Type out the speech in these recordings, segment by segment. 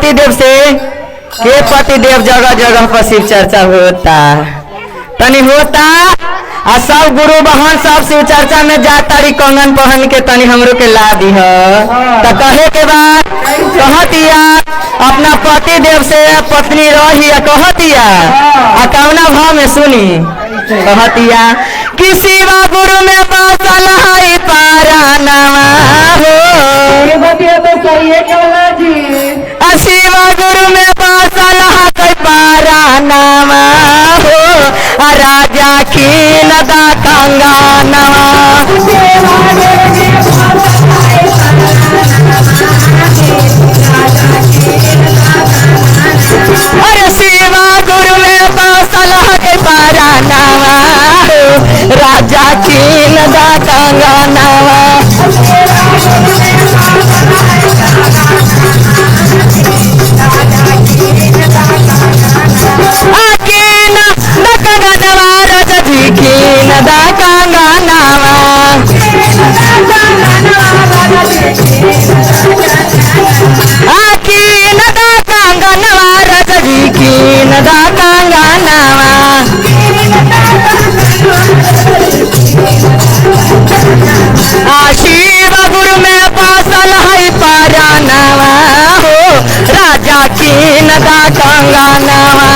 पतिदेव से के पतिदेव जगह जगह पर शिव चर्चा होता तनी होता आ सब गुरु बहन सब शिव चर्चा में जा तारी कंगन पहन के तनी हमरो के ला दी तो कहे के बाद कहतिया अपना पति देव से पत्नी रही कहतिया आ कौना भाव में सुनी कहतिया कि शिवा गुरु में बसल है पारा नवा हो शिवा गुरु में बसल है पारा नवा हो राजा खीन दा कंगनवा अरे शिवा गुरु में बसल है पारा नवा हो राजा खीन दा कंगनवा शिव गुरु में बसल है पारा नवा हो राजा खीन दा कंगनवा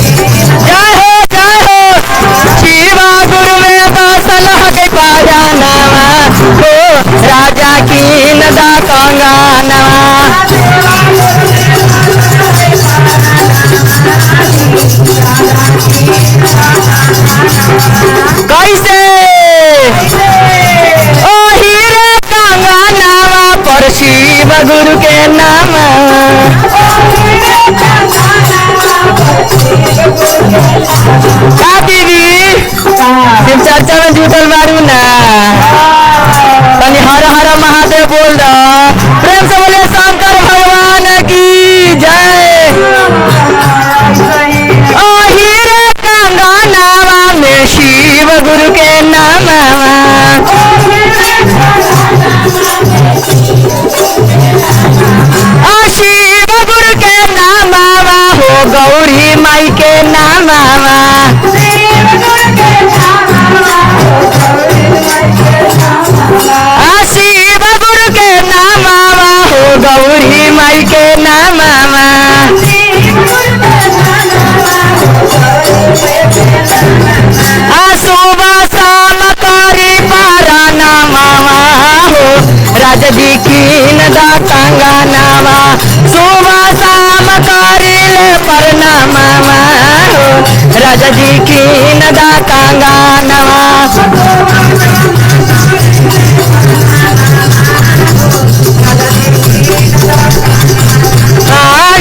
जय हो शिव गुरु में बसल है पारा नवा हो राजा खीन दा कंगनवा कैसे ओ हीरे कंगनवा पर शिव गुरु के नाम दीदी शिव चर्चा में जुटल मारू ना तनी हर हर महादेव बोल रहा प्रेम से बोले शंकर भगवान की जय ओ हीरे कंगनवा में शिव गुरु के नामवा शिव गुरु के नामवा हो गौरी माई के नामवा शिव गुरु के नामवा हो गौरी माई के नामवा सुबह शाम करी पारा नामवा हो राजा जी कीन दा कंगनवा सुबह शाम करी ले परनामवा हो राजा जी कीन दा कंगनवा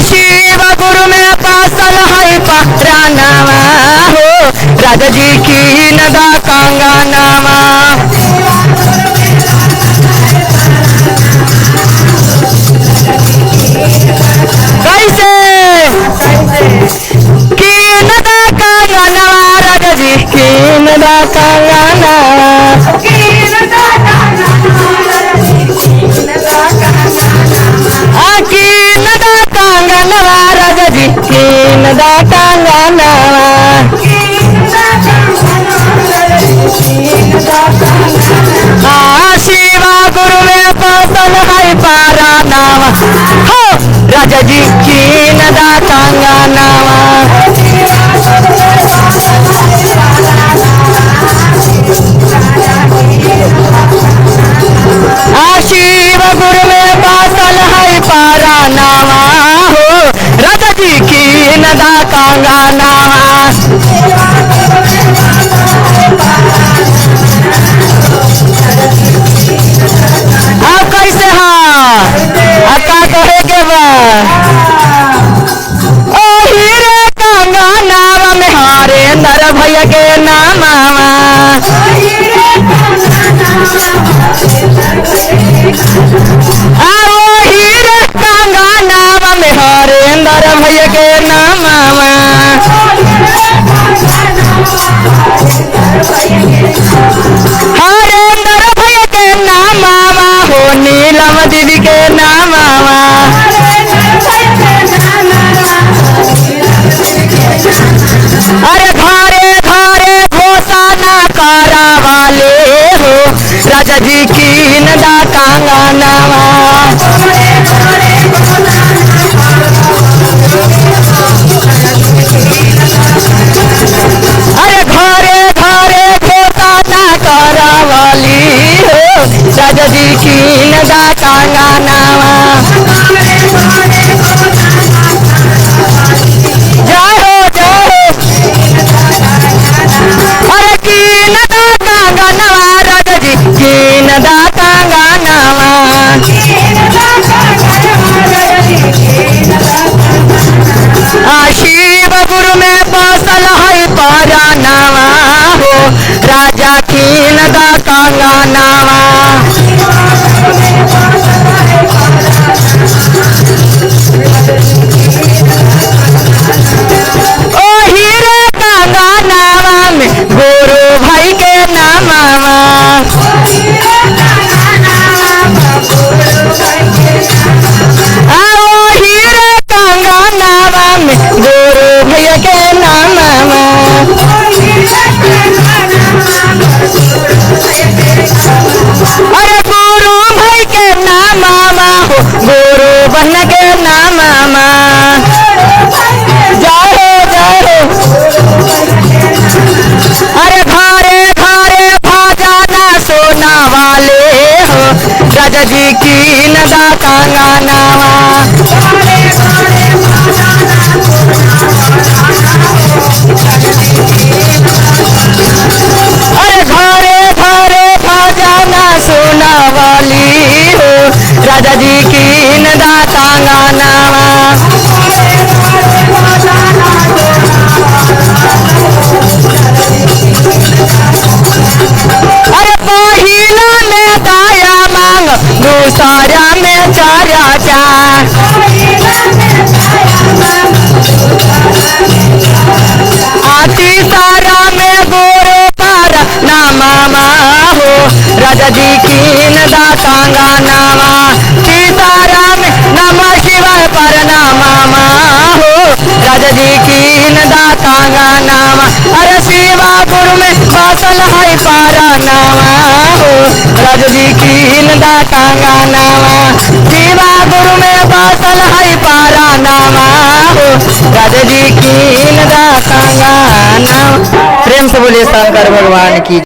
शिव गुरु में बसल है पारा नवा हो राजा जी कीन दा कंगनवा कैसे कीन दा कंगनवा राजा जी कीन दा कंगनवा कीन दा कंगनवा राजा जी कीन दा कंगनवा शिवा गुरु में बसल है पारा नवा हो राजा जी कीन दा कंगनवा शिव गुरु में बसल है पारा नवा हो राजा जी कीन दा कंगनवा कैसे का कहे के बा ओ हीरे कंगनवा में हरेंद्र भैया के नामवा हीरे कंगनवा में हरेंद्र भैया के नामवा हरेंद्र भैया के राजा जी की नदा कांगानावा। अरे घरे घरे धोता ना करावली हो राजा जी की नदा कांगानावा। जाओ जाओ अरे की नदा कांगानावा राजा जी की नदा कांगानावा। शिव गुरु में बसल है परानावा हो राजा की नदा कांगानावा। ओ हीरे कांगानावा में गुरु भाई के नामावा। हीरे कांगानावा में गुरु भैया के नामावा। अरे गुरु भाई के नामावा हो गुरु बन के नामावा। जाओ जाओ अरे घरे घरे भाजाना सोना वाले हो राजा जी की नदा कांगानावा। अरे घरे घरे भाजाना सोना वाली हो राजा जी की नदा कांगानावा। अरे पहिला में दाया मांग दूसरा में चारा चार। तीसरा में गुरु पर नामावा हो राजा जी की नदा कांगानावा। तीसरा में नमः शिवाय पर नामावा हो राजा जी की नदा कांगानावा। अरे शिवा गुरु में बसल है परानावा हो राजा जी की नदा कांगानावा। शिवा गुरु में बसल है परानावा हो राजा जी की नदा कांगानावा। प्रेम से बोलिए शंकर भगवान की।